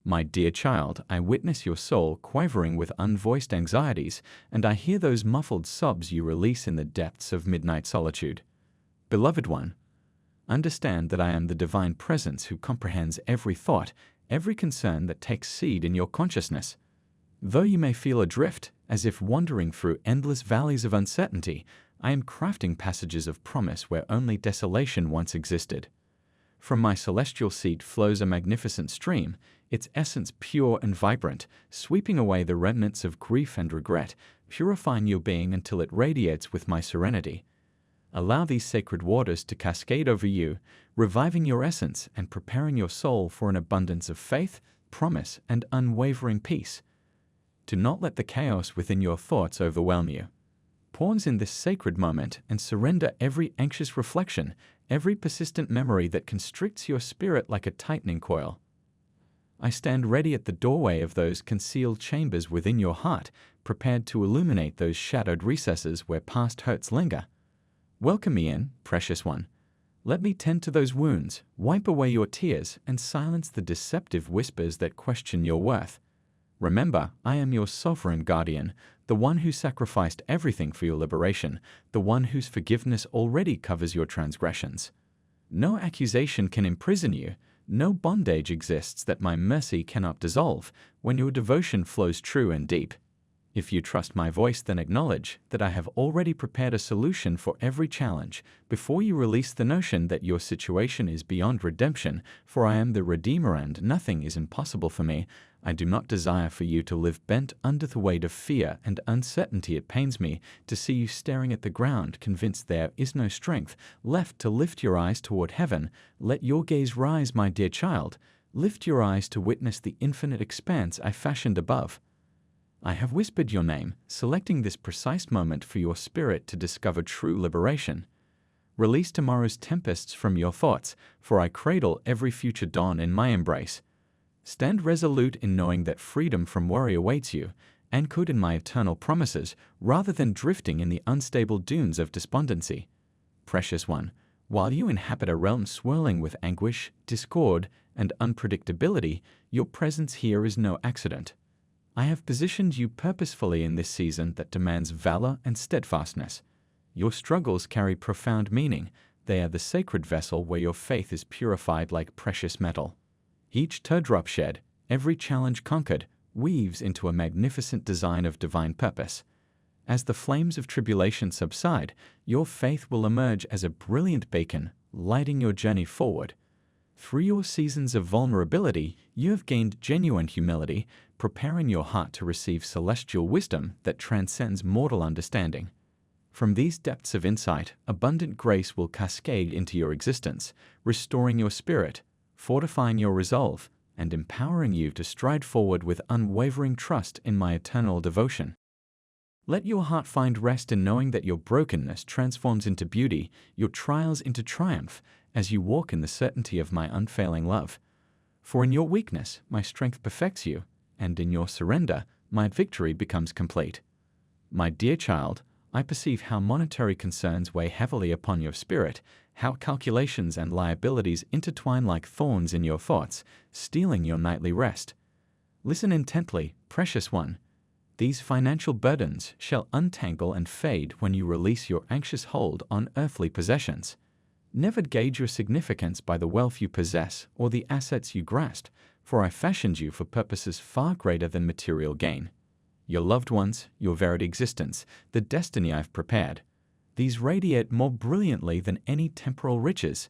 My dear child, I witness your soul quavering with unvoiced anxieties, and I hear those muffled sobs you release in the depths of midnight solitude. Beloved one, understand that I am the divine presence who comprehends every thought, every concern that takes seed in your consciousness. Though you may feel adrift, as if wandering through endless valleys of uncertainty, I am crafting passages of promise where only desolation once existed. From my celestial seat flows a magnificent stream, its essence pure and vibrant, sweeping away the remnants of grief and regret, purifying your being until it radiates with my serenity. Allow these sacred waters to cascade over you, reviving your essence and preparing your soul for an abundance of faith, promise, and unwavering peace. Do not let the chaos within your thoughts overwhelm you. Pause in this sacred moment and surrender every anxious reflection, every persistent memory that constricts your spirit like a tightening coil. I stand ready at the doorway of those concealed chambers within your heart, prepared to illuminate those shadowed recesses where past hurts linger. Welcome me in, precious one. Let me tend to those wounds, wipe away your tears, and silence the deceptive whispers that question your worth. Remember, I am your sovereign guardian, the one who sacrificed everything for your liberation, the one whose forgiveness already covers your transgressions. No accusation can imprison you, no bondage exists that my mercy cannot dissolve when your devotion flows true and deep. If you trust my voice, then acknowledge that I have already prepared a solution for every challenge before you release the notion that your situation is beyond redemption, for I am the Redeemer and nothing is impossible for me. I do not desire for you to live bent under the weight of fear and uncertainty. It pains me to see you staring at the ground, convinced there is no strength left to lift your eyes toward heaven. Let your gaze rise, my dear child. Lift your eyes to witness the infinite expanse I fashioned above. I have whispered your name, selecting this precise moment for your spirit to discover true liberation. Release tomorrow's tempests from your thoughts, for I cradle every future dawn in my embrace. Stand resolute in knowing that freedom from worry awaits you, anchored in my eternal promises, rather than drifting in the unstable dunes of despondency. Precious one, while you inhabit a realm swirling with anguish, discord, and unpredictability, your presence here is no accident. I have positioned you purposefully in this season that demands valor and steadfastness. Your struggles carry profound meaning. They are the sacred vessel where your faith is purified like precious metal. Each teardrop shed, every challenge conquered, weaves into a magnificent design of divine purpose. As the flames of tribulation subside, your faith will emerge as a brilliant beacon, lighting your journey forward. Through your seasons of vulnerability, you have gained genuine humility, preparing your heart to receive celestial wisdom that transcends mortal understanding. From these depths of insight, abundant grace will cascade into your existence, restoring your spirit, fortifying your resolve, and empowering you to stride forward with unwavering trust in my eternal devotion. Let your heart find rest in knowing that your brokenness transforms into beauty, your trials into triumph, as you walk in the certainty of my unfailing love. For in your weakness, my strength perfects you, and in your surrender, my victory becomes complete. My dear child, I perceive how monetary concerns weigh heavily upon your spirit, how calculations and liabilities intertwine like thorns in your thoughts, stealing your nightly rest. Listen intently, precious one. These financial burdens shall untangle and fade when you release your anxious hold on earthly possessions. Never gauge your significance by the wealth you possess or the assets you grasp, for I fashioned you for purposes far greater than material gain. Your loved ones, your varied existence, the destiny I've prepared. These radiate more brilliantly than any temporal riches.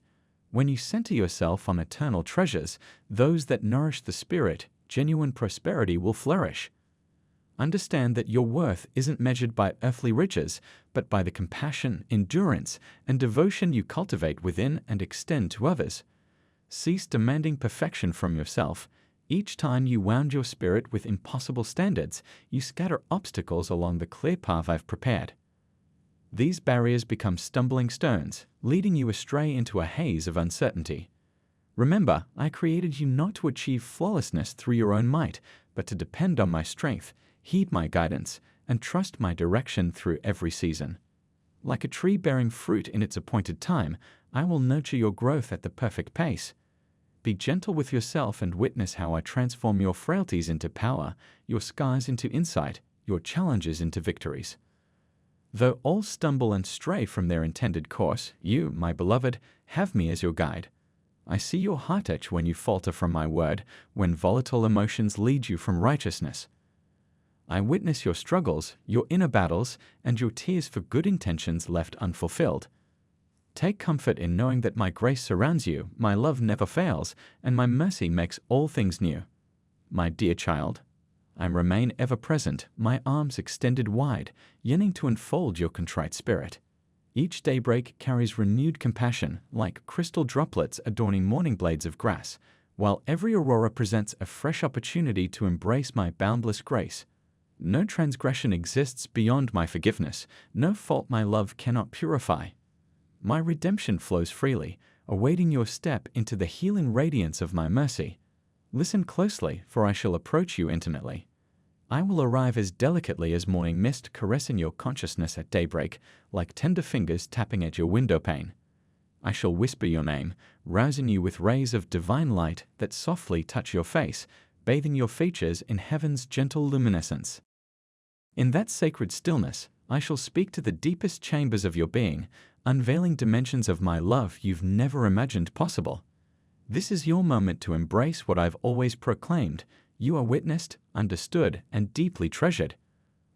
When you center yourself on eternal treasures, those that nourish the spirit, genuine prosperity will flourish. Understand that your worth isn't measured by earthly riches, but by the compassion, endurance, and devotion you cultivate within and extend to others. Cease demanding perfection from yourself. Each time you wound your spirit with impossible standards, you scatter obstacles along the clear path I've prepared. These barriers become stumbling stones, leading you astray into a haze of uncertainty. Remember, I created you not to achieve flawlessness through your own might, but to depend on my strength, heed my guidance, and trust my direction through every season. Like a tree bearing fruit in its appointed time, I will nurture your growth at the perfect pace. Be gentle with yourself and witness how I transform your frailties into power, your scars into insight, your challenges into victories. Though all stumble and stray from their intended course, you, my beloved, have me as your guide. I see your heart etch when you falter from my word, when volatile emotions lead you from righteousness. I witness your struggles, your inner battles, and your tears for good intentions left unfulfilled. Take comfort in knowing that my grace surrounds you, my love never fails, and my mercy makes all things new. My dear child, I remain ever present, my arms extended wide, yearning to enfold your contrite spirit. Each daybreak carries renewed compassion, like crystal droplets adorning morning blades of grass, while every aurora presents a fresh opportunity to embrace my boundless grace. No transgression exists beyond my forgiveness, no fault my love cannot purify. My redemption flows freely, awaiting your step into the healing radiance of my mercy. Listen closely, for I shall approach you intimately. I will arrive as delicately as morning mist caressing your consciousness at daybreak, like tender fingers tapping at your window pane. I shall whisper your name, rousing you with rays of divine light that softly touch your face, bathing your features in heaven's gentle luminescence. In that sacred stillness, I shall speak to the deepest chambers of your being, unveiling dimensions of my love you've never imagined possible. This is your moment to embrace what I've always proclaimed. You are witnessed, understood, and deeply treasured.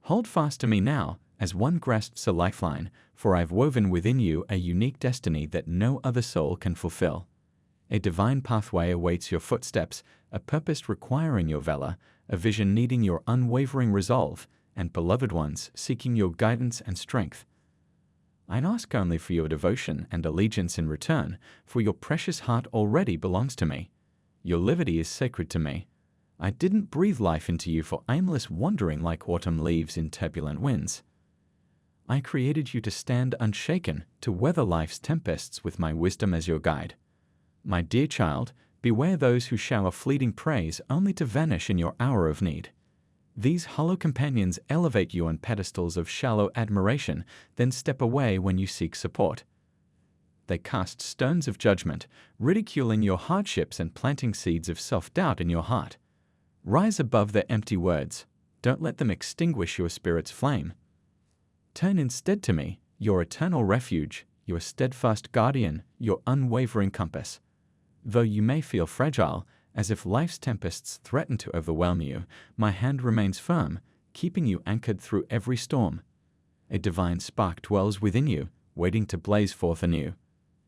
Hold fast to me now, as one grasps a lifeline, for I've woven within you a unique destiny that no other soul can fulfill. A divine pathway awaits your footsteps, a purpose requiring your valor, a vision needing your unwavering resolve, and beloved ones seeking your guidance and strength. I ask only for your devotion and allegiance in return, for your precious heart already belongs to me. Your liberty is sacred to me. I didn't breathe life into you for aimless wandering like autumn leaves in turbulent winds. I created you to stand unshaken, to weather life's tempests with my wisdom as your guide. My dear child, beware those who shower fleeting praise only to vanish in your hour of need. These hollow companions elevate you on pedestals of shallow admiration, then step away when you seek support. They cast stones of judgment, ridiculing your hardships and planting seeds of self-doubt in your heart. Rise above their empty words. Don't let them extinguish your spirit's flame. Turn instead to me, your eternal refuge, your steadfast guardian, your unwavering compass. Though you may feel fragile, as if life's tempests threaten to overwhelm you, my hand remains firm, keeping you anchored through every storm. A divine spark dwells within you, waiting to blaze forth anew.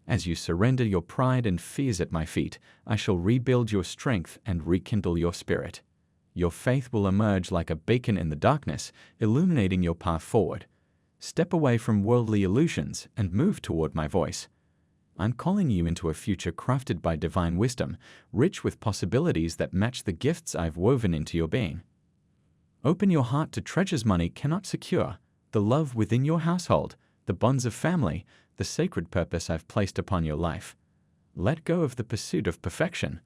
As you surrender your pride and fears at my feet, I shall rebuild your strength and rekindle your spirit. Your faith will emerge like a beacon in the darkness, illuminating your path forward. Step away from worldly illusions and move toward my voice. I'm calling you into a future crafted by divine wisdom, rich with possibilities that match the gifts I've woven into your being. Open your heart to treasures money cannot secure, the love within your household, the bonds of family, the sacred purpose I've placed upon your life. Let go of the pursuit of perfection.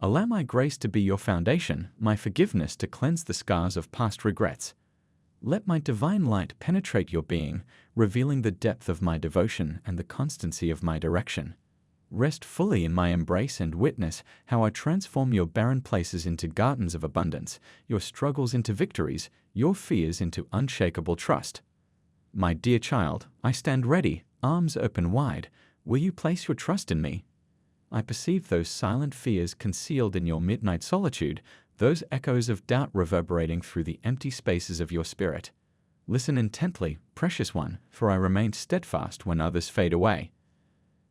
Allow my grace to be your foundation, my forgiveness to cleanse the scars of past regrets. Let my divine light penetrate your being, revealing the depth of my devotion and the constancy of my direction. Rest fully in my embrace and witness how I transform your barren places into gardens of abundance, your struggles into victories, your fears into unshakable trust. My dear child, I stand ready, arms open wide. Will you place your trust in me? I perceive those silent fears concealed in your midnight solitude, those echoes of doubt reverberating through the empty spaces of your spirit. Listen intently, precious one, for I remain steadfast when others fade away.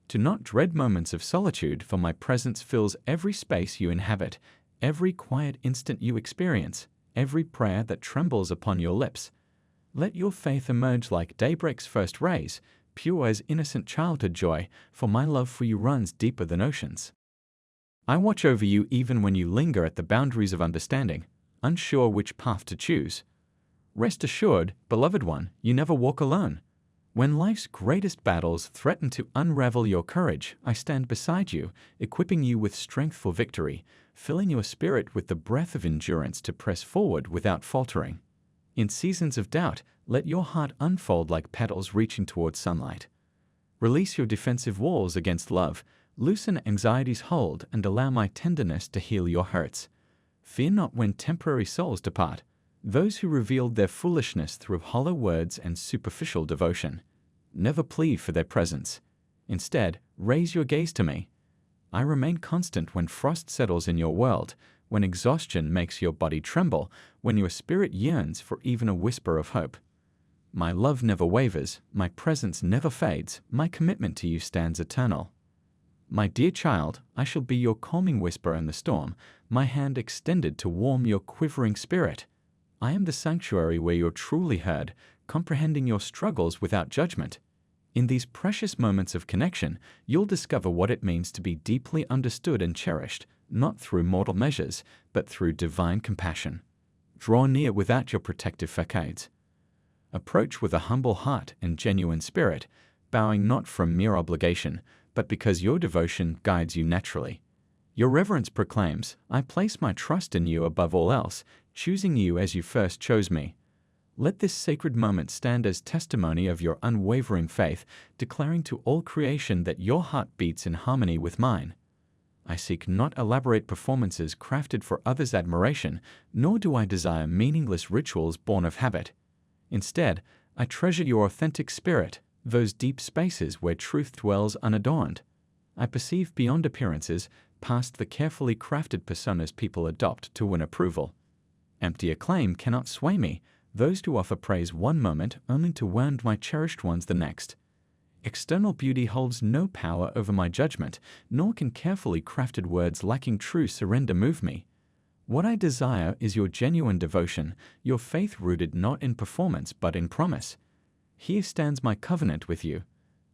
Do not dread moments of solitude, for my presence fills every space you inhabit, every quiet instant you experience, every prayer that trembles upon your lips. Let your faith emerge like daybreak's first rays, pure as innocent childhood joy, for my love for you runs deeper than oceans. I watch over you even when you linger at the boundaries of understanding, unsure which path to choose. Rest assured, beloved one, you never walk alone. When life's greatest battles threaten to unravel your courage, I stand beside you, equipping you with strength for victory, filling your spirit with the breath of endurance to press forward without faltering. In seasons of doubt, let your heart unfold like petals reaching towards sunlight. Release your defensive walls against love, Loosen anxiety's hold and allow my tenderness to heal your hurts. Fear not when temporary souls depart, those who revealed their foolishness through hollow words and superficial devotion. Never plead for their presence. Instead, raise your gaze to me. I remain constant when frost settles in your world, when exhaustion makes your body tremble, when your spirit yearns for even a whisper of hope. My love never wavers, my presence never fades, my commitment to you stands eternal. My dear child, I shall be your calming whisper in the storm, my hand extended to warm your quivering spirit. I am the sanctuary where you're truly heard, comprehending your struggles without judgment. In these precious moments of connection, you'll discover what it means to be deeply understood and cherished, not through mortal measures, but through divine compassion. Draw near without your protective facades. Approach with a humble heart and genuine spirit, bowing not from mere obligation, but because your devotion guides you naturally. Your reverence proclaims, I place my trust in you above all else, choosing you as you first chose me. Let this sacred moment stand as testimony of your unwavering faith, declaring to all creation that your heart beats in harmony with mine. I seek not elaborate performances crafted for others' admiration, nor do I desire meaningless rituals born of habit. Instead, I treasure your authentic spirit, those deep spaces where truth dwells unadorned. I perceive beyond appearances, past the carefully crafted personas people adopt to win approval. Empty acclaim cannot sway me, those who offer praise one moment only to wound my cherished ones the next. External beauty holds no power over my judgment, nor can carefully crafted words lacking true surrender move me. What I desire is your genuine devotion, your faith rooted not in performance but in promise. Here stands my covenant with you.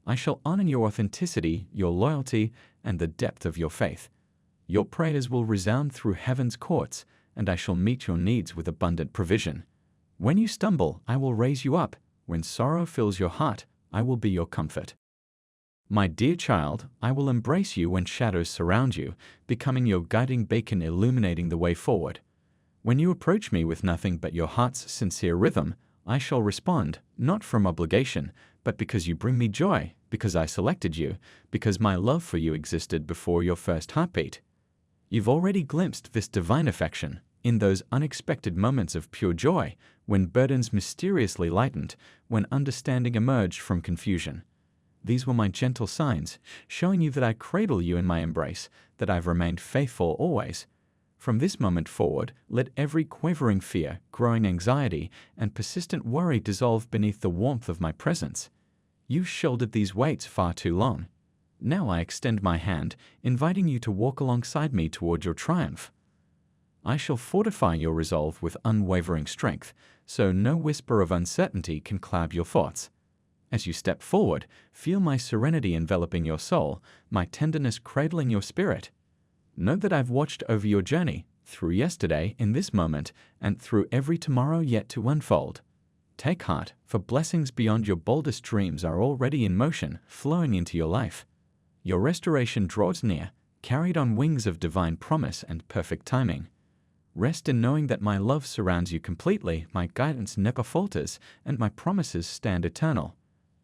I shall honor your authenticity, your loyalty, and the depth of your faith. Your prayers will resound through heaven's courts, and I shall meet your needs with abundant provision. When you stumble, I will raise you up. When sorrow fills your heart, I will be your comfort. My dear child, I will embrace you when shadows surround you, becoming your guiding beacon illuminating the way forward. When you approach me with nothing but your heart's sincere rhythm, I shall respond, not from obligation, but because you bring me joy, because I selected you, because my love for you existed before your first heartbeat. You've already glimpsed this divine affection in those unexpected moments of pure joy, when burdens mysteriously lightened, when understanding emerged from confusion. These were my gentle signs, showing you that I cradle you in my embrace, that I've remained faithful always. From this moment forward, let every quivering fear, growing anxiety, and persistent worry dissolve beneath the warmth of my presence. You've shouldered these weights far too long. Now I extend my hand, inviting you to walk alongside me toward your triumph. I shall fortify your resolve with unwavering strength, so no whisper of uncertainty can cloud your thoughts. As you step forward, feel my serenity enveloping your soul, my tenderness cradling your spirit. Know that I've watched over your journey, through yesterday, in this moment, and through every tomorrow yet to unfold. Take heart, for blessings beyond your boldest dreams are already in motion, flowing into your life. Your restoration draws near, carried on wings of divine promise and perfect timing. Rest in knowing that my love surrounds you completely, my guidance never falters, and my promises stand eternal.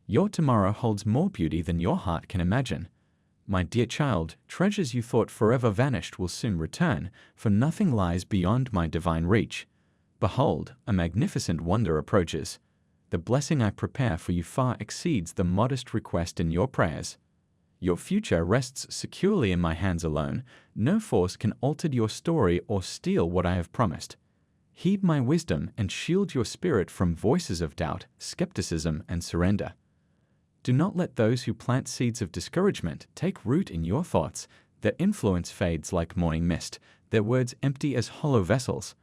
Your tomorrow holds more beauty than your heart can imagine. My dear child, treasures you thought forever vanished will soon return, for nothing lies beyond my divine reach. Behold, a magnificent wonder approaches. The blessing I prepare for you far exceeds the modest request in your prayers. Your future rests securely in my hands alone. No force can alter your story or steal what I have promised. Heed my wisdom and shield your spirit from voices of doubt, skepticism, and surrender. Do not let those who plant seeds of discouragement take root in your thoughts. Their influence fades like morning mist, their words empty as hollow vessels.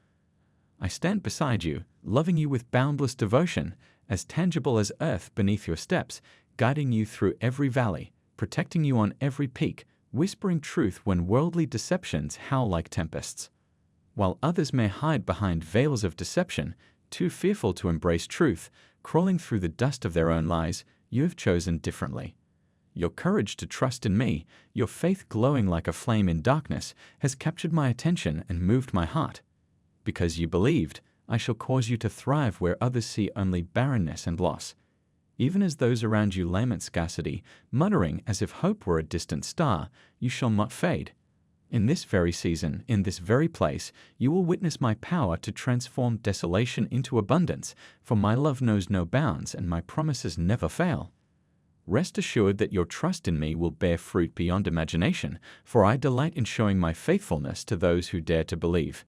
I stand beside you, loving you with boundless devotion, as tangible as earth beneath your steps, guiding you through every valley, protecting you on every peak, whispering truth when worldly deceptions howl like tempests. While others may hide behind veils of deception, too fearful to embrace truth, crawling through the dust of their own lies, you have chosen differently. Your courage to trust in me, your faith glowing like a flame in darkness, has captured my attention and moved my heart. Because you believed, I shall cause you to thrive where others see only barrenness and loss. Even as those around you lament scarcity, muttering as if hope were a distant star, you shall not fade. In this very season, in this very place, you will witness my power to transform desolation into abundance, for my love knows no bounds and my promises never fail. Rest assured that your trust in me will bear fruit beyond imagination, for I delight in showing my faithfulness to those who dare to believe.